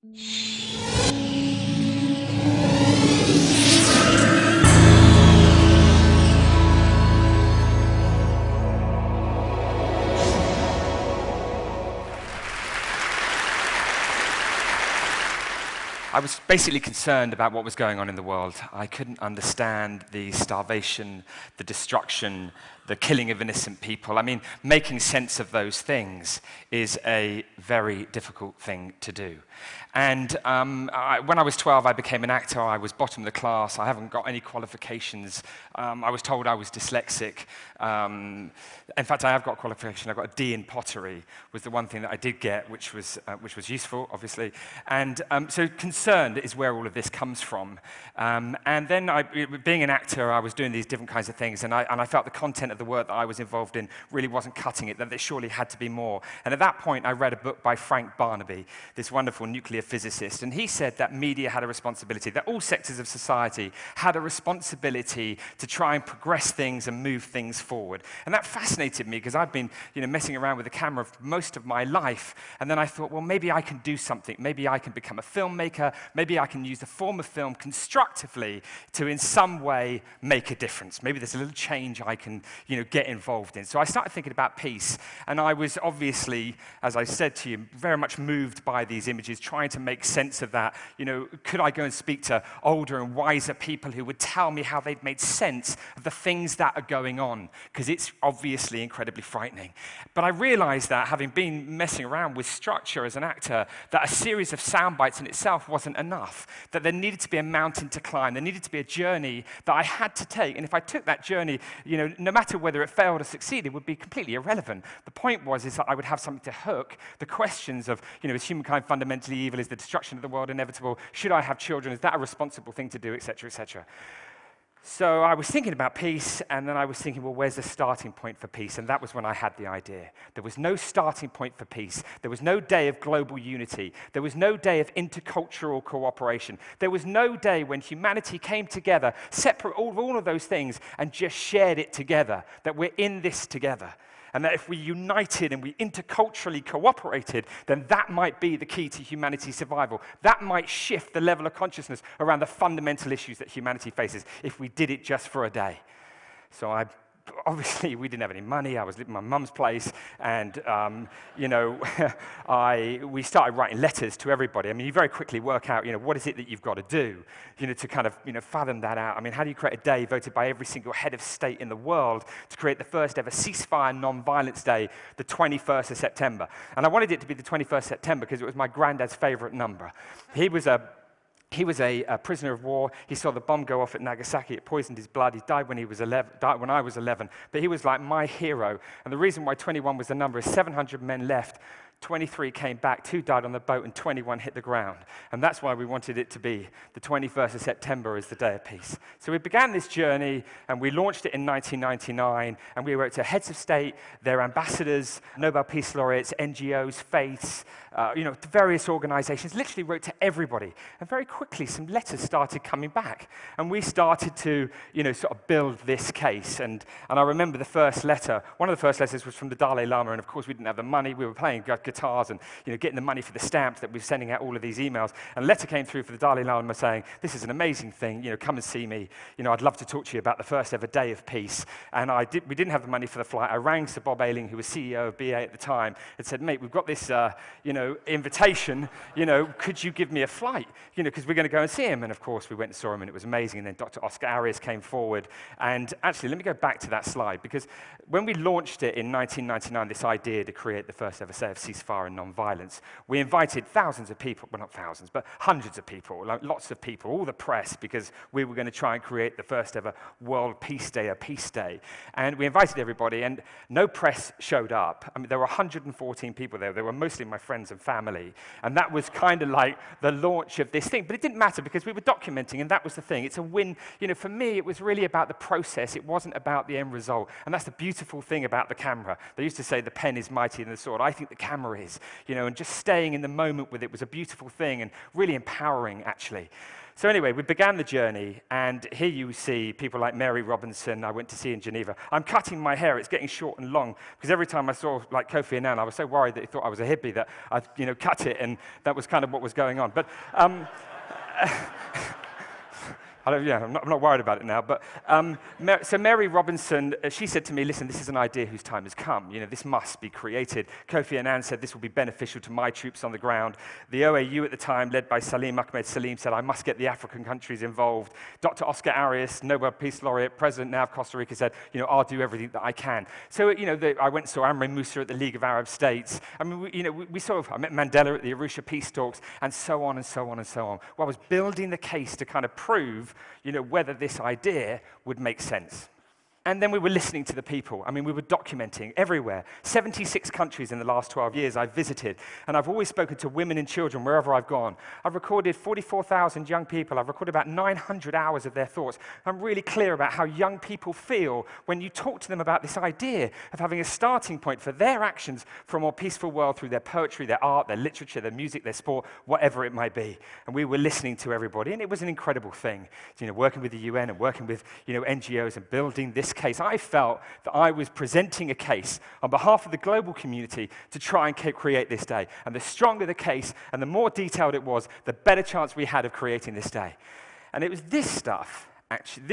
I was basically concerned about what was going on in the world. I couldn't understand the starvation, the destruction, the killing of innocent people. I mean, making sense of those things is a very difficult thing to do. And when I was 12, I became an actor. I was bottom of the class. I haven't got any qualifications. I was told I was dyslexic. In fact, I have got a qualification. I got a D in pottery, was the one thing that I did get, which was useful, obviously. And so concerned is where all of this comes from. And then, being an actor, I was doing these different kinds of things, and I felt the content of the work that I was involved in really wasn't cutting it, that there surely had to be more. And at that point, I read a book by Frank Barnaby, this wonderful nuclear physicist, and he said that media had a responsibility, that all sectors of society had a responsibility to try and progress things and move things forward. And that fascinated me, because I've been messing around with the camera for most of my life, and then I thought, well, maybe I can do something. Maybe I can become a filmmaker. Maybe I can use the form of film constructively to, in some way, make a difference. Maybe there's a little change I can, get involved in. So I started thinking about peace, and I was obviously, as I said to you, very much moved by these images, trying to make sense of that. Could I go and speak to older and wiser people who would tell me how they'd made sense of the things that are going on? Because it's obviously incredibly frightening. But I realized that, having been messing around with structure as an actor, that a series of sound bites in itself wasn't enough, that there needed to be a mountain to climb. There needed to be a journey that I had to take. And if I took that journey, no matter whether it failed or succeeded, would be completely irrelevant. The point is that I would have something to hook the questions of, is humankind fundamentally evil? Is the destruction of the world inevitable? Should I have children? Is that a responsible thing to do, etc., etc.? So I was thinking about peace, and then I was thinking, well, where's the starting point for peace? And that was when I had the idea. There was no starting point for peace. There was no day of global unity. There was no day of intercultural cooperation. There was no day when humanity came together, separate all of those things, and just shared it together, that we're in this together. And that if we united and we interculturally cooperated, then that might be the key to humanity's survival. That might shift the level of consciousness around the fundamental issues that humanity faces if we did it just for a day. So obviously, we didn't have any money. I was living in my mum's place, and we started writing letters to everybody. I mean, you very quickly work out, what is it that you've got to do, to kind of, fathom that out. I mean, how do you create a day voted by every single head of state in the world to create the first ever ceasefire non-violence day, the 21st of September? And I wanted it to be the 21st September because it was my granddad's favorite number. He was a prisoner of war. He saw the bomb go off at Nagasaki. It poisoned his blood. He died when I was 11. But he was like my hero. And the reason why 21 was the number is 700 men left. 23 came back, 2 died on the boat, and 21 hit the ground. And that's why we wanted it to be the 21st of September as the Day of Peace. So we began this journey, and we launched it in 1999, and we wrote to heads of state, their ambassadors, Nobel Peace Laureates, NGOs, faiths, various organizations, literally wrote to everybody. And very quickly, some letters started coming back. And we started to, sort of build this case. And I remember the first letter. One of the first letters was from the Dalai Lama, and of course, we didn't have the money. We were playing guitars and getting the money for the stamps that we were sending out all of these emails. And a letter came through for the Dalai Lama saying, this is an amazing thing, come and see me. I'd love to talk to you about the first ever Day of Peace. And we didn't have the money for the flight. I rang Sir Bob Ayling, who was CEO of BA at the time, and said, mate, we've got this, invitation, could you give me a flight? Because we're going to go and see him. And of course, we went and saw him, and it was amazing. And then Dr. Oscar Arias came forward. And actually, let me go back to that slide, because when we launched it in 1999, this idea to create the first ever Day of Ceasefire and non-violence, we invited thousands of people, well, not thousands, but hundreds of people, lots of people, all the press, because we were going to try and create the first ever World Peace Day, a peace day. And we invited everybody, and no press showed up. I mean, there were 114 people there. They were mostly my friends and family. And that was kind of like the launch of this thing. But it didn't matter, because we were documenting, and that was the thing. It's a win. For me, it was really about the process. It wasn't about the end result. And that's the beautiful thing about the camera. They used to say the pen is mightier than the sword. I think the camera hammer is, and just staying in the moment with it was a beautiful thing and really empowering, actually. So anyway, we began the journey, and here you see people like Mary Robinson I went to see in Geneva. I'm cutting my hair, it's getting short and long, because every time I saw like Kofi Annan, I was so worried that he thought I was a hippie that I cut it, and that was kind of what was going on. But I'm not worried about it now. But so Mary Robinson, she said to me, listen, this is an idea whose time has come. This must be created. Kofi Annan said this will be beneficial to my troops on the ground. The OAU at the time, led by Salim Ahmed Salim, said I must get the African countries involved. Dr. Oscar Arias, Nobel Peace Laureate, President now of Costa Rica, said, I'll do everything that I can. So, I went and saw Amri Musa at the League of Arab States. I mean, I met Mandela at the Arusha Peace Talks, and so on and so on and so on. Well, I was building the case to kind of prove whether this idea would make sense. And then we were listening to the people. I mean, we were documenting everywhere. 76 countries in the last 12 years I've visited, and I've always spoken to women and children wherever I've gone. I've recorded 44,000 young people. I've recorded about 900 hours of their thoughts. I'm really clear about how young people feel when you talk to them about this idea of having a starting point for their actions for a more peaceful world through their poetry, their art, their literature, their music, their sport, whatever it might be. And we were listening to everybody, and it was an incredible thing. Working with the UN and working with NGOs and building this case. I felt that I was presenting a case on behalf of the global community to try and create this day. And the stronger the case and the more detailed it was, the better chance we had of creating this day. And it was this stuff, actually,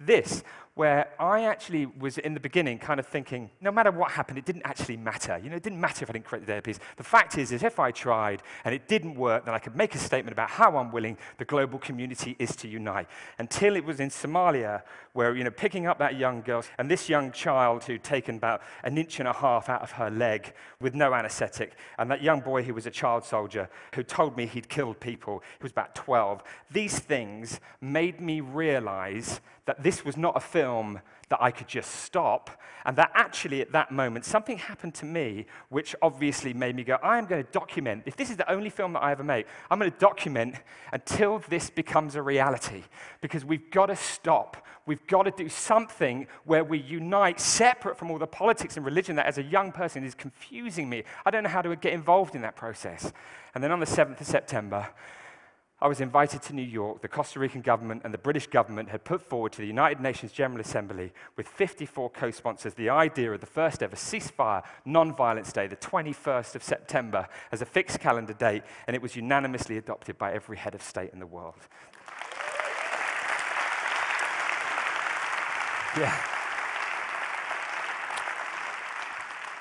this, where I actually was in the beginning kind of thinking, no matter what happened, it didn't actually matter. It didn't matter if I didn't create the Day of Peace. The fact is if I tried and it didn't work, then I could make a statement about how unwilling the global community is to unite. Until it was in Somalia where, picking up that young girl, and this young child who'd taken about 1.5 inches out of her leg with no anesthetic, and that young boy who was a child soldier who told me he'd killed people, he was about 12. These things made me realize that this was not a film that I could just stop, and that actually at that moment something happened to me which obviously made me go, I am going to document, if this is the only film that I ever make, I'm going to document until this becomes a reality, because we've got to stop. We've got to do something where we unite separate from all the politics and religion that as a young person is confusing me. I don't know how to get involved in that process. And then on the 7th of September, I was invited to New York. The Costa Rican government and the British government had put forward to the United Nations General Assembly with 54 co-sponsors the idea of the first ever ceasefire, non-violence day, the 21st of September, as a fixed calendar date, and it was unanimously adopted by every head of state in the world.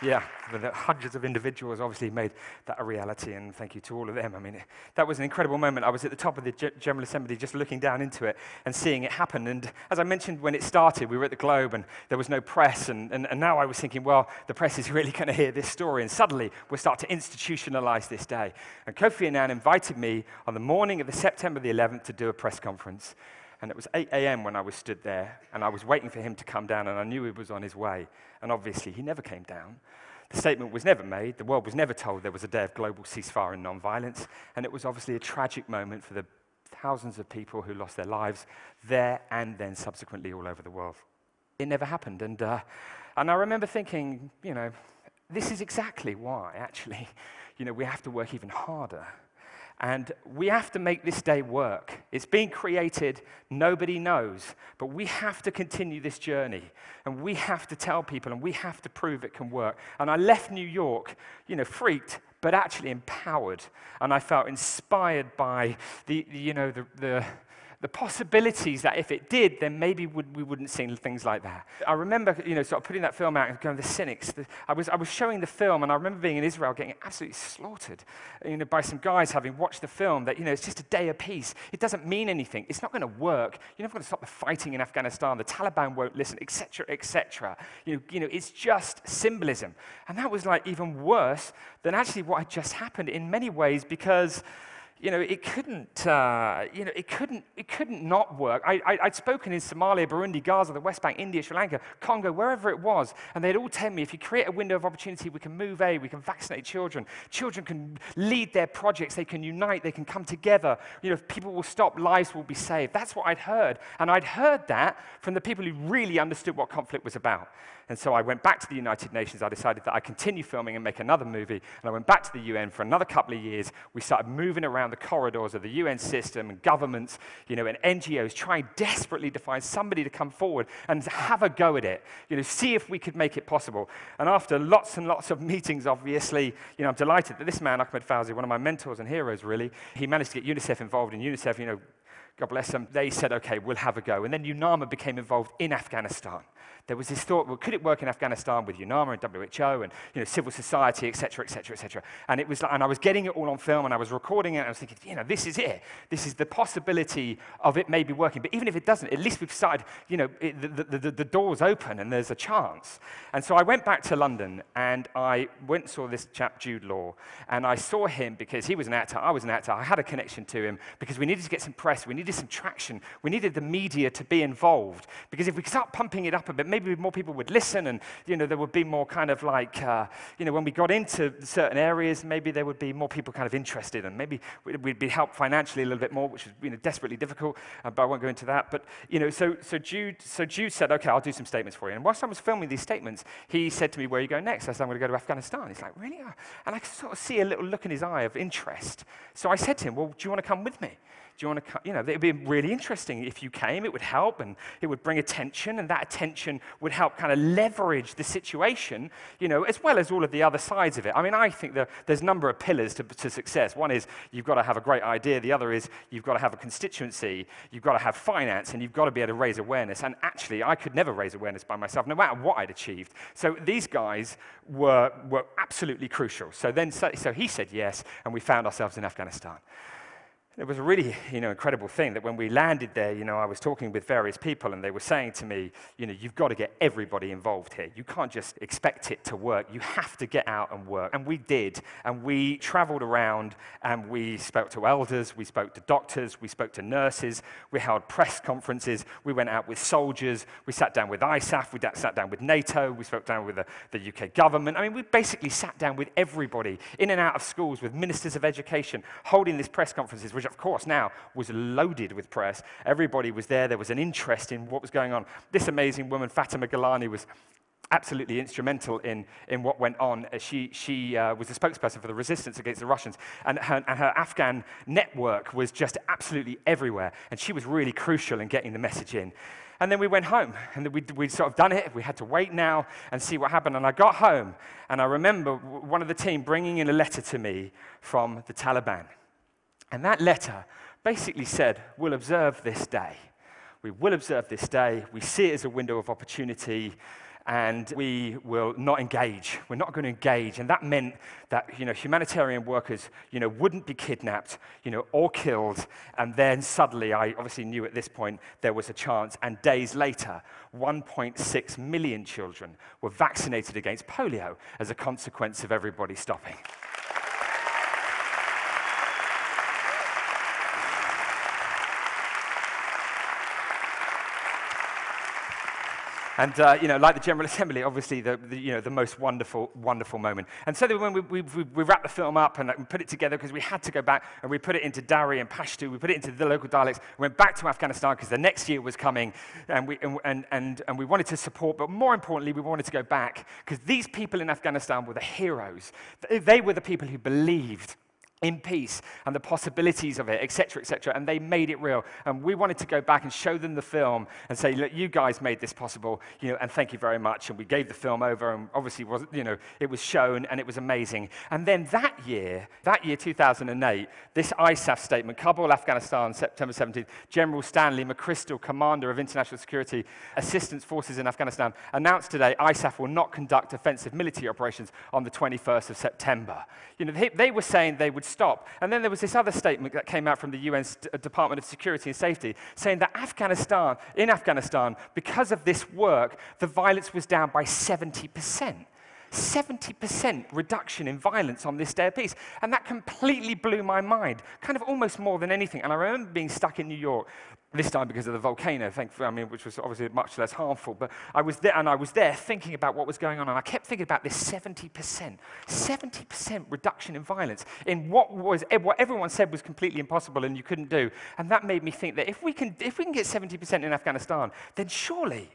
Yeah, but hundreds of individuals obviously made that a reality, and thank you to all of them. I mean, that was an incredible moment. I was at the top of the General Assembly just looking down into it and seeing it happen. And as I mentioned when it started, we were at the Globe and there was no press, and now I was thinking, well, the press is really going to hear this story, and suddenly we'll start to institutionalize this day. And Kofi Annan invited me on the morning of the September the 11th to do a press conference. And it was 8 a.m. when I was stood there, and I was waiting for him to come down, and I knew he was on his way. And obviously, he never came down. The statement was never made. The world was never told there was a day of global ceasefire and nonviolence. And it was obviously a tragic moment for the thousands of people who lost their lives there and then subsequently all over the world. It never happened. And I remember thinking, this is exactly why, actually, we have to work even harder. And we have to make this day work. It's being created, nobody knows, but we have to continue this journey, and we have to tell people, and we have to prove it can work. And I left New York, freaked, but actually empowered, and I felt inspired by the possibilities that if it did, then maybe we wouldn't see things like that. I remember, sort of putting that film out and going, the cynics. I was showing the film, and I remember being in Israel getting absolutely slaughtered, by some guys having watched the film that, it's just a day of peace. It doesn't mean anything. It's not going to work. You're never going to stop the fighting in Afghanistan. The Taliban won't listen, etc., etc. It's just symbolism. And that was like even worse than actually what had just happened in many ways, because it couldn't not work. I'd spoken in Somalia, Burundi, Gaza, the West Bank, India, Sri Lanka, Congo, wherever it was, and they'd all tell me, if you create a window of opportunity, we can move aid, we can vaccinate children. Children can lead their projects, they can unite, they can come together. If people will stop, lives will be saved. That's what I'd heard, and I'd heard that from the people who really understood what conflict was about. And so I went back to the United Nations. I decided that I'd continue filming and make another movie. And I went back to the UN for another couple of years. We started moving around the corridors of the UN system and governments, and NGOs, trying desperately to find somebody to come forward and have a go at it, see if we could make it possible. And after lots and lots of meetings, obviously, I'm delighted that this man, Ahmed Fawzi, one of my mentors and heroes, really, he managed to get UNICEF involved. In UNICEF, God bless them, they said, okay, we'll have a go. And then UNAMA became involved in Afghanistan. There was this thought, well, could it work in Afghanistan with UNAMA and WHO and civil society, et cetera, et cetera, et cetera. And it was, and I was getting it all on film, and I was recording it, and I was thinking, this is it. This is the possibility of it maybe working. But even if it doesn't, at least we've started, the door's open, and there's a chance. And so I went back to London, and I went and saw this chap, Jude Law, and I saw him because he was an actor, I was an actor, I had a connection to him, because we needed to get some press, we needed some traction, we needed the media to be involved. Because if we start pumping it up a bit, maybe more people would listen, and there would be more kind of like, when we got into certain areas, maybe there would be more people kind of interested, and maybe we'd be helped financially a little bit more, which was desperately difficult, but I won't go into that. But so Jude said, okay, I'll do some statements for you. And whilst I was filming these statements, he said to me, where are you going next? I said, I'm going to go to Afghanistan. He's like, really? And I could sort of see a little look in his eye of interest. So I said to him, well, do you want to come with me? Do you want to come? It would be really interesting if you came. It would help, and it would bring attention, and that attention would help kind of leverage the situation, as well as all of the other sides of it. I mean, I think there's a number of pillars to success. One is you've got to have a great idea. The other is you've got to have a constituency. You've got to have finance, and you've got to be able to raise awareness. And actually, I could never raise awareness by myself, no matter what I'd achieved. So these guys were absolutely crucial. So he said yes, and we found ourselves in Afghanistan. It was a really, incredible thing that when we landed there, I was talking with various people, and they were saying to me, you've got to get everybody involved here. You can't just expect it to work. You have to get out and work. And we did. And we traveled around, and we spoke to elders, we spoke to doctors, we spoke to nurses, we held press conferences, we went out with soldiers, we sat down with ISAF, we sat down with NATO, we spoke down with the UK government. I mean, we basically sat down with everybody, in and out of schools, with ministers of education, holding these press conferences, which of course now was loaded with press. Everybody was there. There was an interest in what was going on. This amazing woman, Fatima Galani, was absolutely instrumental in what went on. She was the spokesperson for the resistance against the Russians, and her Afghan network was just absolutely everywhere, and she was really crucial in getting the message in. And then we went home, and we'd sort of done it. We had to wait now and see what happened. And I got home, and I remember one of the team bringing in a letter to me from the Taliban. And that letter basically said, we'll observe this day. We will observe this day. We see it as a window of opportunity, and we will not engage. We're not going to engage. And that meant that, humanitarian workers, wouldn't be kidnapped, or killed. And then suddenly, I obviously knew at this point there was a chance. And days later, 1.6 million children were vaccinated against polio as a consequence of everybody stopping. And, like the General Assembly, obviously the most wonderful, wonderful moment. And so when we wrapped the film up and put it together, because we had to go back, and we put it into Dari and Pashto, we put it into the local dialects, we went back to Afghanistan because the next year was coming, and we wanted to support, but more importantly, we wanted to go back, because these people in Afghanistan were the heroes. They were the people who believed in peace and the possibilities of it, et cetera, and they made it real. And we wanted to go back and show them the film and say, look, you guys made this possible, and thank you very much. And we gave the film over, and obviously, it was shown, and it was amazing. And then that year, 2008, this ISAF statement, Kabul, Afghanistan, September 17th, General Stanley McChrystal, Commander of International Security Assistance Forces in Afghanistan, announced today ISAF will not conduct offensive military operations on the 21st of September. They were saying they would stop. And then there was this other statement that came out from the UN Department of Security and Safety saying that in Afghanistan, because of this work, the violence was down by 70%. 70% reduction in violence on this day of peace. And that completely blew my mind, kind of almost more than anything. And I remember being stuck in New York, this time because of the volcano, which was obviously much less harmful. But I was there thinking about what was going on, and I kept thinking about this 70% reduction in violence in what everyone said was completely impossible and you couldn't do. And that made me think that if we can get 70% in Afghanistan, then surely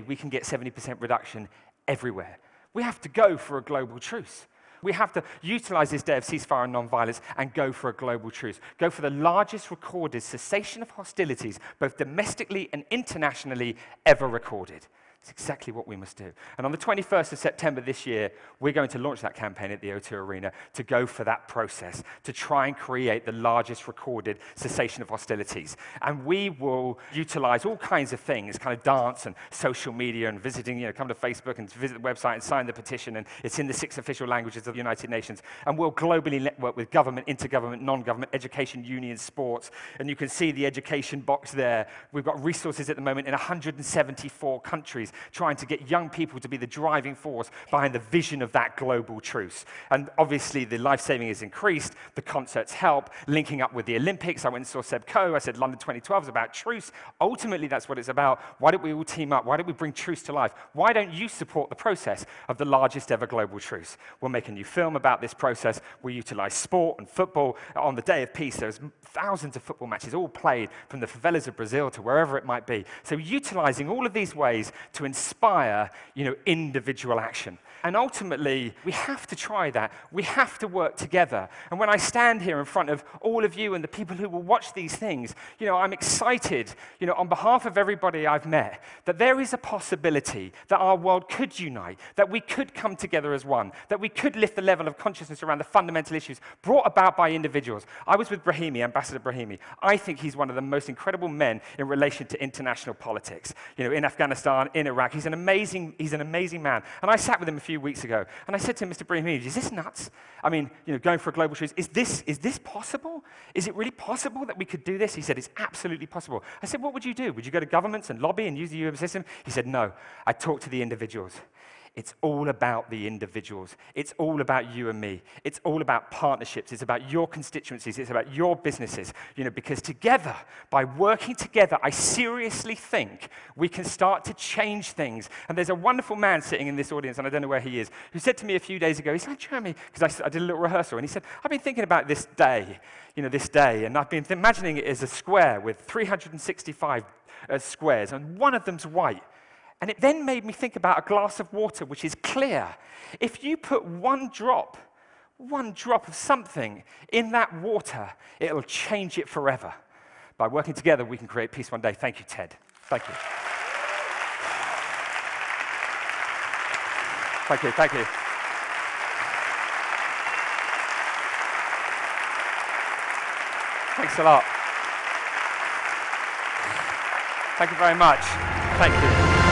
we can get 70% reduction everywhere. We have to go for a global truce. We have to utilize this day of ceasefire and non-violence and go for a global truce. Go for the largest recorded cessation of hostilities, both domestically and internationally, ever recorded. It's exactly what we must do. And on the 21st of September this year, we're going to launch that campaign at the O2 Arena to go for that process, to try and create the largest recorded cessation of hostilities. And we will utilize all kinds of things, kind of dance and social media and visiting, come to Facebook and visit the website and sign the petition. And it's in the 6 official languages of the United Nations. And we'll globally network with government, intergovernment, non-government, education, unions, sports. And you can see the education box there. We've got resources at the moment in 174 countries, trying to get young people to be the driving force behind the vision of that global truce. And obviously, the life-saving is increased, the concerts help, linking up with the Olympics. I went and saw Seb Coe. I said London 2012 is about truce. Ultimately, that's what it's about. Why don't we all team up? Why don't we bring truce to life? Why don't you support the process of the largest ever global truce? We'll make a new film about this process. We'll utilize sport and football. On the Day of Peace, there's thousands of football matches, all played from the favelas of Brazil to wherever it might be. So utilizing all of these ways to inspire, individual action. And ultimately, we have to try that. We have to work together. And when I stand here in front of all of you and the people who will watch these things, I'm excited, on behalf of everybody I've met, that there is a possibility that our world could unite, that we could come together as one, that we could lift the level of consciousness around the fundamental issues brought about by individuals. I was with Brahimi, Ambassador Brahimi. I think he's one of the most incredible men in relation to international politics. In Afghanistan, in Iraq, he's an amazing man. And I sat with him a few weeks ago, and I said to him, Mr. Brahimi, is this nuts? I mean, going for a global truce, is this possible? Is it really possible that we could do this? He said, it's absolutely possible. I said, what would you do? Would you go to governments and lobby and use the UN system? He said, no, I talk to the individuals. It's all about the individuals. It's all about you and me. It's all about partnerships. It's about your constituencies. It's about your businesses. Because together, by working together, I seriously think we can start to change things. And there's a wonderful man sitting in this audience, and I don't know where he is, who said to me a few days ago, he said, Jeremy, because I did a little rehearsal, and he said, I've been thinking about this day, and I've been imagining it as a square with 365 squares, and one of them's white. And it then made me think about a glass of water, which is clear. If you put one drop of something in that water, it'll change it forever. By working together, we can create peace one day. Thank you, Ted. Thank you. Thank you, thank you. Thanks a lot. Thank you very much. Thank you.